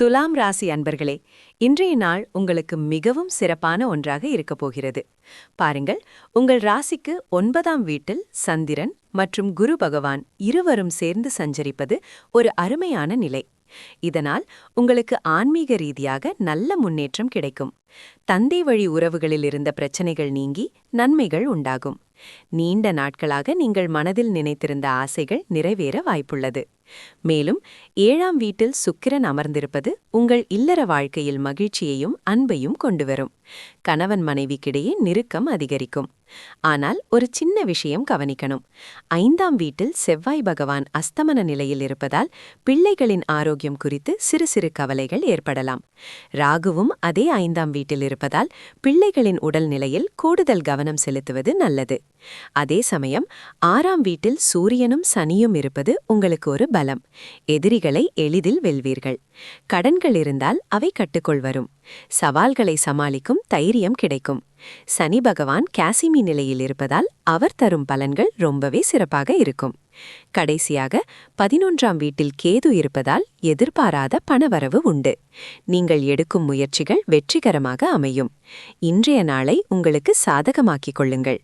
துலாம் ராசி அன்பர்களே, இன்றைய நாள் உங்களுக்கு மிகவும் சிறப்பான ஒன்றாக இருக்கப் போகிறது. பாருங்கள், உங்கள் ராசிக்கு 9ஆம் வீட்டில் சந்திரன் மற்றும் குரு பகவான் இருவரும் சேர்ந்து சஞ்சரிப்பது ஒரு அருமையான நிலை. இதனால் உங்களுக்கு ஆன்மீக ரீதியாக நல்ல முன்னேற்றம் கிடைக்கும். தந்தை வழி உறவுகளில் இருந்த பிரச்சனைகள் நீங்கி நன்மைகள் உண்டாகும். நீண்ட நாட்களாக நீங்கள் மனதில் நினைத்திருந்த ஆசைகள் நிறைவேற வாய்ப்புள்ளது. மேலும் 7ஆம் வீட்டில் சுக்கிரன் அமர்ந்திருப்பது உங்கள் இல்லற வாழ்க்கையில் மகிழ்ச்சியையும் அன்பையும் கொண்டுவரும். கணவன் மனைவிக்கிடையே நெருக்கம் அதிகரிக்கும். ஆனால் ஒரு சின்ன விஷயம் கவனிக்கணும். 5ஆம் வீட்டில் செவ்வாய் பகவான் அஸ்தமன நிலையில் இருப்பதால் பிள்ளைகளின் ஆரோக்கியம் குறித்து சிறு சிறு கவலைகள் ஏற்படலாம். ராகுவும் அதே 5ஆம் வீட்டில் இருப்பதால் பிள்ளைகளின் உடல் நிலையில் கூடுதல் கவனம் செலுத்துவது நல்லது. அதே சமயம் 6ஆம் வீட்டில் சூரியனும் சனியும் இருப்பது உங்களுக்கு ஒரு பலம். எதிரிகளை எளிதில் வெல்வீர்கள். கடன்கள் இருந்தால் அவை கட்டுக்குள் வரும். சவால்களை சமாளிக்கும் தைரியம் கிடைக்கும். சனி பகவான் கேசிமி நிலையில் இருப்பதால் அவர் தரும் பலன்கள் ரொம்பவே சிறப்பாக இருக்கும். கடைசியாக 11ஆம் வீட்டில் கேது இருப்பதால் எதிர்பாராத பணவரவு உண்டு. நீங்கள் எடுக்கும் முயற்சிகள் வெற்றிகரமாக அமையும். இன்றைய நாளை உங்களுக்கு சாதகமாக்கிக் கொள்ளுங்கள்.